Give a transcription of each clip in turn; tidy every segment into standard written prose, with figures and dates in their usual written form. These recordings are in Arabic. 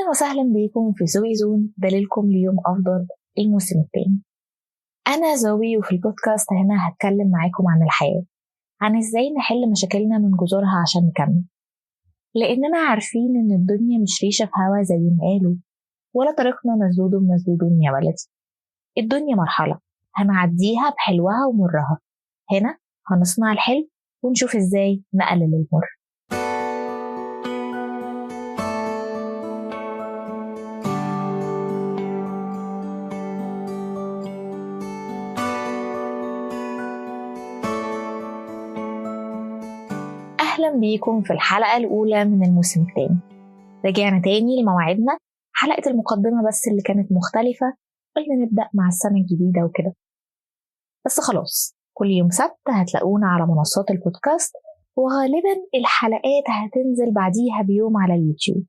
أهلا وسهلا بيكم في زوي زون، دليلكم ليوم أفضل الموسم الثاني. أنا زوي، وفي البودكاست هنا هتكلم معاكم عن الحياة، عن إزاي نحل مشاكلنا من جذورها عشان نكمل، لأننا عارفين إن الدنيا مش ريشة في هوا زي ما قالوا، ولا طريقنا مسدود مسدود يا ولدي. الدنيا مرحلة هنعديها بحلوها ومرها. هنا هنصنع الحلو ونشوف إزاي نقلل المر. أهلا بيكم في الحلقة الأولى من الموسم الثاني. رجعنا تاني لمواعيدنا، حلقة المقدمة بس اللي كانت مختلفة، قلنا نبدأ مع السنة الجديدة وكده. بس خلاص، كل يوم سبت هتلاقونا على منصات البودكاست، وغالبا الحلقات هتنزل بعديها بيوم على اليوتيوب.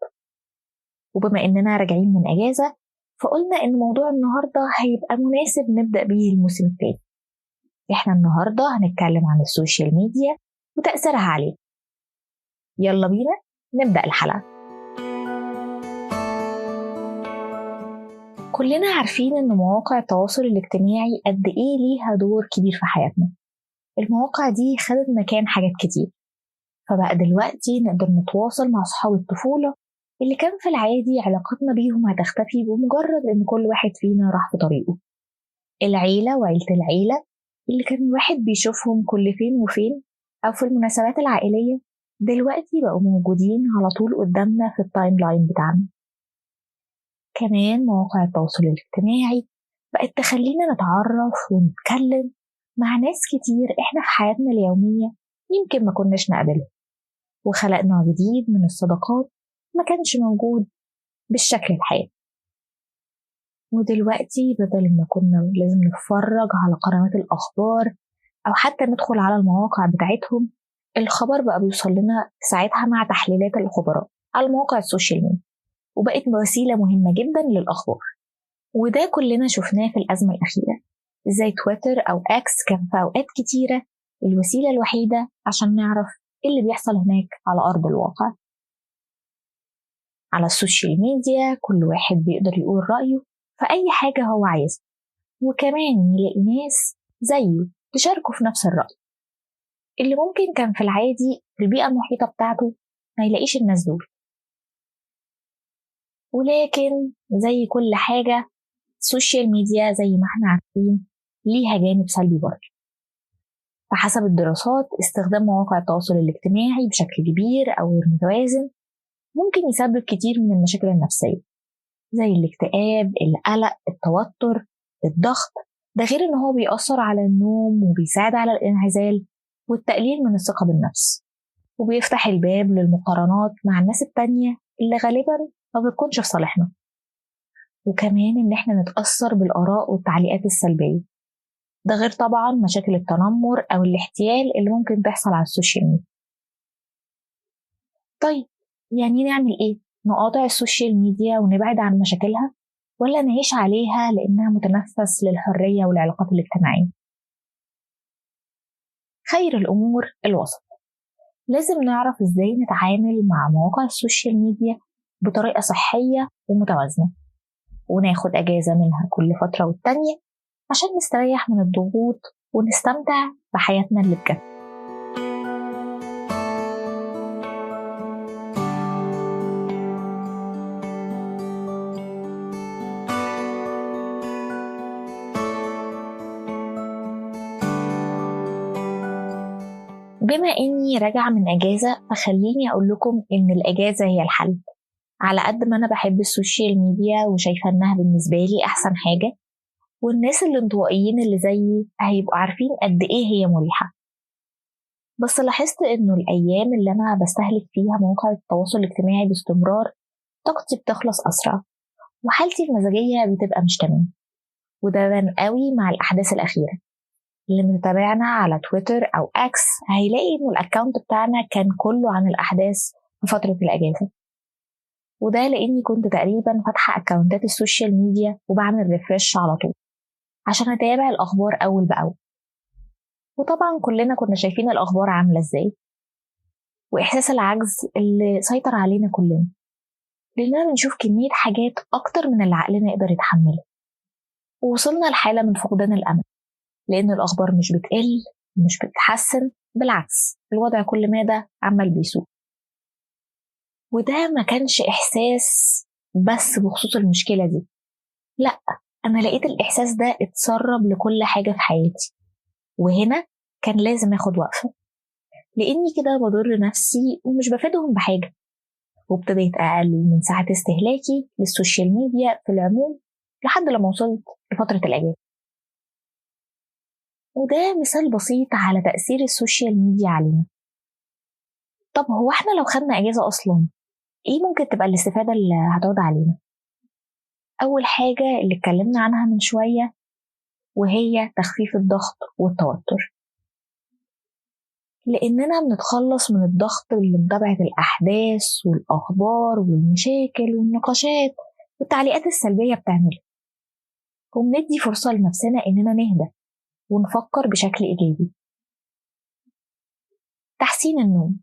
وبما إننا راجعين من أجازة، فقلنا إن موضوع النهاردة هيبقى مناسب نبدأ بيه الموسم الثاني. إحنا النهاردة هنتكلم عن السوشيال ميديا وتأثيرها علينا. يلا بينا نبدأ الحلقة. كلنا عارفين إن مواقع التواصل الاجتماعي قد إيه ليها دور كبير في حياتنا. المواقع دي خدت مكان حاجات كتير، فبقى دلوقتي نقدر نتواصل مع أصحاب الطفولة اللي كان في العادي علاقتنا بيهم هتختفي بمجرد إن كل واحد فينا راح في طريقه. العيلة وعيلة العيلة اللي كان الواحد بيشوفهم كل فين وفين أو في المناسبات العائلية، دلوقتي بقوا موجودين على طول قدامنا في التايم لاين بتاعنا. كمان مواقع التواصل الاجتماعي بقت تخلينا نتعرف ونتكلم مع ناس كتير احنا في حياتنا اليومية يمكن ما كناش نقابلهم، وخلقنا جديد من الصداقات ما كانش موجود بالشكل الحالي. ودلوقتي بدل ما كنا لازم نتفرج على قنوات الأخبار أو حتى ندخل على المواقع بتاعتهم، الخبر بقى بيوصل لنا ساعتها مع تحليلات الخبراء على مواقع السوشيال ميديا، وبقت وسيلة مهمة جدا للأخبار. وده كلنا شفناه في الأزمة الأخيرة، زي تويتر أو أكس كان في أوقات كتيرة الوسيلة الوحيدة عشان نعرف إيه اللي بيحصل هناك على أرض الواقع. على السوشيال ميديا كل واحد بيقدر يقول رأيه في أي حاجة هو عايزها، وكمان يلاقي ناس زيه تشاركوا في نفس الرأي اللي ممكن كان في العادي في البيئة المحيطة بتاعته ما يلاقيش الناس دول. ولكن زي كل حاجة، السوشيال ميديا زي ما احنا عارفين ليها جانب سلبي برضه. فحسب الدراسات، استخدام مواقع التواصل الاجتماعي بشكل كبير أو غير متوازن ممكن يسبب كتير من المشاكل النفسية، زي الاكتئاب، القلق، التوتر، الضغط. ده غير إن هو بيأثر على النوم وبيساعد على الانعزال والتقليل من الثقة بالنفس، وبيفتح الباب للمقارنات مع الناس التانية اللي غالبا ما بتكونش في صالحنا. وكمان إن احنا نتأثر بالآراء والتعليقات السلبية، ده غير طبعا مشاكل التنمر أو الاحتيال اللي ممكن تحصل على السوشيال ميديا. طيب يعني نعمل إيه؟ نقاطع السوشيال ميديا ونبعد عن مشاكلها، ولا نعيش عليها لأنها متنفس للحرية والعلاقات الاجتماعية؟ خير الأمور الوسط. لازم نعرف إزاي نتعامل مع مواقع السوشيال ميديا بطريقة صحية ومتوازنة، وناخد أجازة منها كل فترة والتانية عشان نستريح من الضغوط ونستمتع بحياتنا اللي بجد. بما إني راجعة من أجازة، فخليني أقول لكم إن الأجازة هي الحل. على قد ما أنا بحب السوشيال ميديا وشايفة إنها بالنسبة لي أحسن حاجة، والناس الانطوائيين اللي زيي هيبقوا عارفين قد إيه هي مريحة، بس لاحظت إنه الأيام اللي أنا بستهلك فيها مواقع التواصل الاجتماعي باستمرار طاقتي بتخلص أسرع، وحالتي المزاجية بتبقى مش تمام. وده بان قوي مع الأحداث الأخيرة. اللي متابعنا على تويتر أو أكس هيلاقي إنه الأكاونت بتاعنا كان كله عن الأحداث في فترة الأجازة، وده لأني كنت تقريبا فاتحة أكاونتات السوشيال ميديا وبعمل ريفرش على طول عشان أتابع الأخبار أول بأول. وطبعا كلنا كنا شايفين الأخبار عاملة إزاي، وإحساس العجز اللي سيطر علينا كلنا، لأننا بنشوف كمية حاجات أكتر من اللي عقلنا يقدر يتحمله، ووصلنا لحالة من فقدان الأمل، لأن الأخبار مش بتقل ومش بتتحسن، بالعكس الوضع كل مدى عمال بيسوء. وده ما كانش إحساس بس بخصوص المشكلة دي، لأ، أنا لقيت الإحساس ده اتسرب لكل حاجة في حياتي، وهنا كان لازم أخد وقفة، لأني كده بضر نفسي ومش بفيدهم بحاجة. وابتديت أقلل من ساعات استهلاكي للسوشيال ميديا في العموم لحد لما وصلت لفترة الأجازة. وده مثال بسيط على تأثير السوشيال ميديا علينا. طب هو احنا لو خدنا أجازة أصلا ايه ممكن تبقى الاستفادة اللي هتعود علينا؟ أول حاجة اللي اتكلمنا عنها من شوية، وهي تخفيف الضغط والتوتر، لأننا بنتخلص من الضغط اللي متابعة الأحداث والأخبار والمشاكل والنقاشات والتعليقات السلبية بتعمله، وبندي فرصة لنفسنا إننا نهدى ونفكر بشكل إيجابي. تحسين النوم،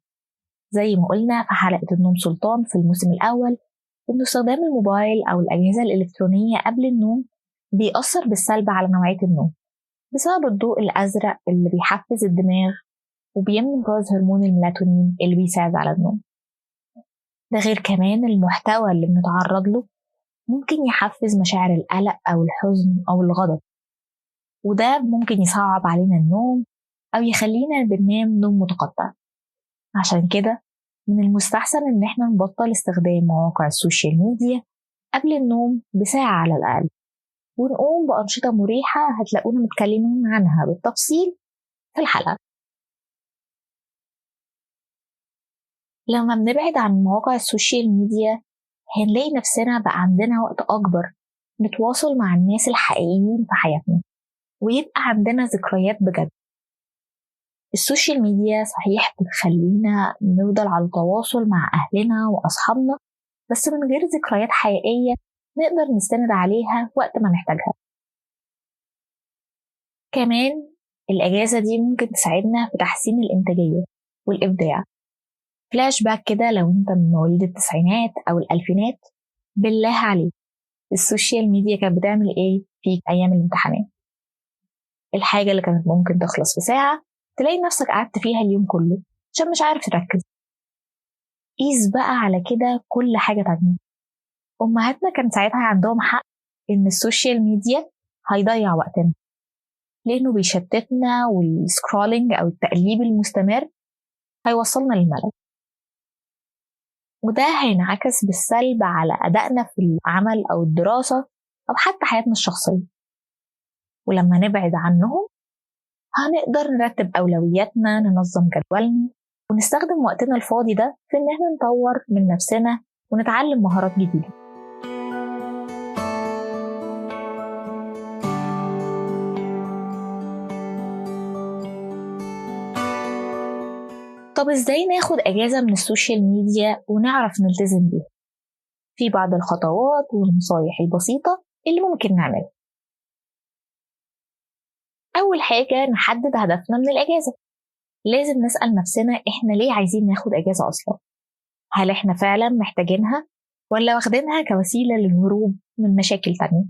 زي ما قلنا في حلقة النوم سلطان في الموسم الأول، إن استخدام الموبايل أو الأجهزة الإلكترونية قبل النوم بيأثر بالسلب على نوعية النوم بسبب الضوء الأزرق اللي بيحفز الدماغ وبيمنع إفراز هرمون الميلاتونين اللي بيساعد على النوم. ده غير كمان المحتوى اللي بنتعرض له ممكن يحفز مشاعر القلق أو الحزن أو الغضب، وده ممكن يصعب علينا النوم أو يخلينا بننام نوم متقطع. عشان كده من المستحسن إن احنا نبطل استخدام مواقع السوشيال ميديا قبل النوم بساعة على الأقل، ونقوم بأنشطة مريحة هتلاقونا متكلمين عنها بالتفصيل في الحلقة. لما بنبعد عن مواقع السوشيال ميديا هنلاقي نفسنا بقى عندنا وقت أكبر نتواصل مع الناس الحقيقيين في حياتنا، ويبقى عندنا ذكريات بجد. السوشيال ميديا صحيح بتخلينا نفضل على تواصل مع أهلنا وأصحابنا، بس من غير ذكريات حقيقية نقدر نستند عليها وقت ما نحتاجها. كمان الأجازة دي ممكن تساعدنا في تحسين الإنتاجية والإبداع. فلاش باك كده لو انت من مواليد التسعينات أو الألفينات، بالله عليك السوشيال ميديا كانت بتعمل ايه فيك أيام الامتحانات؟ الحاجة اللي كانت ممكن تخلص في ساعة تلاقي نفسك قعدت فيها اليوم كله عشان مش عارف تركز. قيس بقى على كده كل حاجة تانية. أمهاتنا كان ساعتها عندهم حق إن السوشيال ميديا هيضيع وقتنا، لأنه بيشتتنا، والسكرولينج أو التقليب المستمر هيوصلنا للملل، وده هينعكس بالسلب على أدائنا في العمل أو الدراسة أو حتى حياتنا الشخصية. ولما نبعد عنهم هنقدر نرتب أولوياتنا، ننظم جدولنا، ونستخدم وقتنا الفاضي ده في إن احنا نطور من نفسنا ونتعلم مهارات جديدة. طب ازاي ناخد اجازة من السوشيال ميديا ونعرف نلتزم بيها؟ في بعض الخطوات والنصايح البسيطة اللي ممكن نعملها. أول حاجة نحدد هدفنا من الأجازة. لازم نسأل نفسنا إحنا ليه عايزين ناخد أجازة أصلا؟ هل إحنا فعلا محتاجينها ولا واخدينها كوسيلة للهروب من مشاكل تانية؟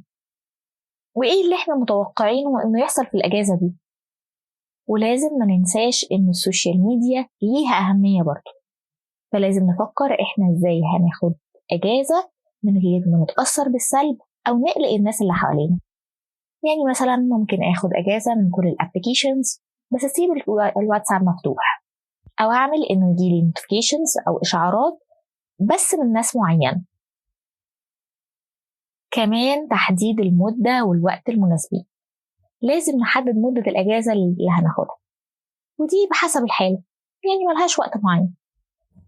وإيه اللي إحنا متوقعينه إنه يحصل في الأجازة دي؟ ولازم ما ننساش إن السوشيال ميديا ليها أهمية برضه، فلازم نفكر إحنا إزاي هناخد أجازة من غير ما نتأثر بالسلب أو نقلق الناس اللي حوالينا. يعني مثلا ممكن اخد اجازة من كل الابليكيشنز بس اسيب الواتساب مفتوح، او اعمل انه يجيلي نوتيفيكيشنز او اشعارات بس من ناس معينة. كمان تحديد المدة والوقت المناسبين. لازم نحدد مدة الاجازة اللي هناخدها، ودي بحسب الحالة، يعني ملهاش وقت معين،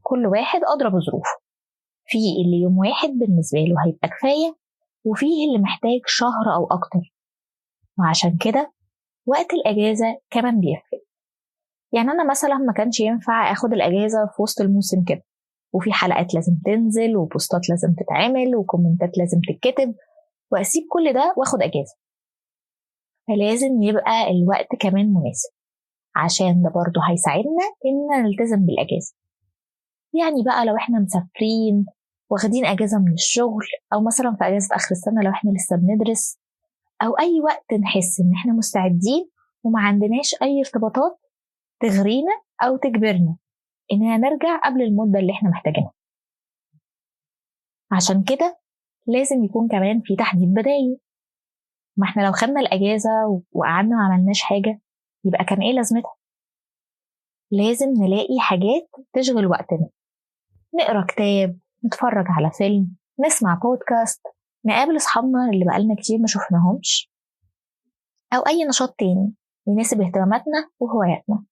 كل واحد أدرى بظروفه. في اللي يوم واحد بالنسبة له هيبقى كفاية، وفيه اللي محتاج شهر أو أكتر، وعشان كده وقت الأجازة كمان بيفرق. يعني أنا مثلا ما كانش ينفع أخد الأجازة في وسط الموسم كده، وفي حلقات لازم تنزل وبوستات لازم تتعمل وكومنتات لازم تتكتب، وأسيب كل ده وأخد أجازة. فلازم يبقى الوقت كمان مناسب، عشان ده برضو هيساعدنا إننا نلتزم بالأجازة. يعني بقى لو إحنا مسافرين واخدين أجازة من الشغل، أو مثلا في أجازة آخر السنة لو احنا لسه بندرس، أو أي وقت نحس إن احنا مستعدين وما عندناش أي ارتباطات تغرينا أو تجبرنا إننا نرجع قبل المدة اللي احنا محتاجينها. عشان كده لازم يكون كمان في تحديد بدايل. ما احنا لو خدنا الأجازة وقعدنا ما عملناش حاجة يبقى كان ايه لازمتها؟ لازم نلاقي حاجات تشغل وقتنا، نقرا كتاب، نتفرج على فيلم، نسمع بودكاست، نقابل أصحابنا اللي بقالنا كتير ما شفناهمش، أو أي نشاط تاني يناسب اهتماماتنا وهواياتنا.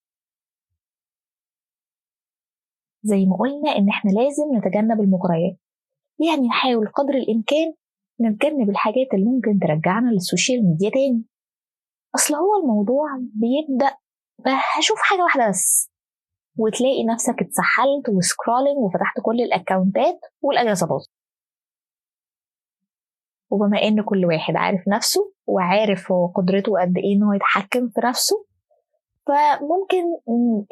زي ما قلنا إن احنا لازم نتجنب المغريات، يعني نحاول قدر الإمكان نتجنب الحاجات اللي ممكن ترجعنا للسوشيال ميديا تاني. أصل هو الموضوع بيبدأ هشوف حاجة واحدة بس وتلاقي نفسك اتسحلت وسكرولينج وفتحت كل الأكاونتات والأجازة باظت. وبما إن كل واحد عارف نفسه وعارف هو قدرته قد إيه إنه يتحكم في نفسه، فممكن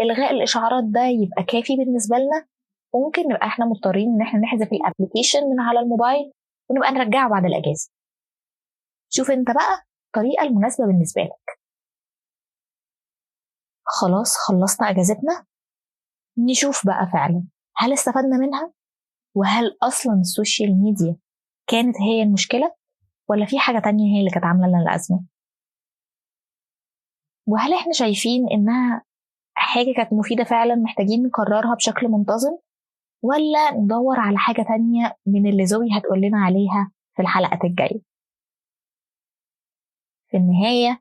إلغاء الإشعارات ده يبقى كافي بالنسبة لنا، وممكن نبقى إحنا مضطرين إن إحنا نحذف الأبليكيشن من على الموبايل ونبقى نرجعه بعد الأجازة. شوف أنت بقى الطريقة المناسبة بالنسبة لك. خلاص خلصنا أجازتنا، نشوف بقى فعلا هل استفدنا منها، وهل أصلا السوشيال ميديا كانت هي المشكلة ولا في حاجة تانية هي اللي كانت عاملة لنا الأزمة، وهل احنا شايفين إنها حاجة كانت مفيدة فعلا محتاجين نكررها بشكل منتظم، ولا ندور على حاجة تانية من اللي زوي هتقول لنا عليها في الحلقات الجاية. في النهاية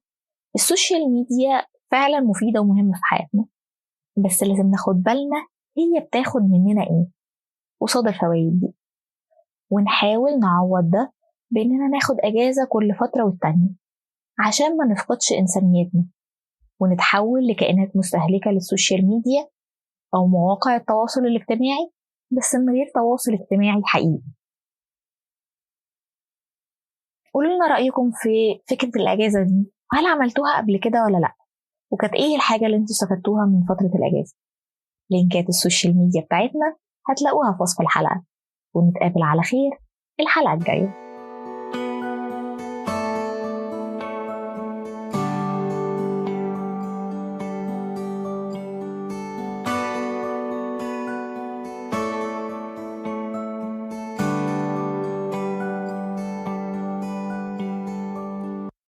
السوشيال ميديا فعلا مفيدة ومهمة في حياتنا، بس لازم ناخد بالنا هي بتاخد مننا ايه قصاد الفوائد دي، ونحاول نعوض ده بإننا ناخد أجازة كل فترة والتانية عشان ما نفقدش إنسانيتنا ونتحول لكائنات مستهلكة للسوشيال ميديا أو مواقع التواصل الاجتماعي، بس من غير تواصل اجتماعي حقيقي. قولوا لنا رأيكم في فكرة الأجازة دي، هل عملتوها قبل كده ولا لأ؟ وكانت إيه الحاجة اللي انتوا استفدتوها من فترة الأجازة؟ لينكات السوشيال ميديا بتاعتنا هتلاقوها في وصف الحلقة، ونتقابل على خير الحلقة الجاية.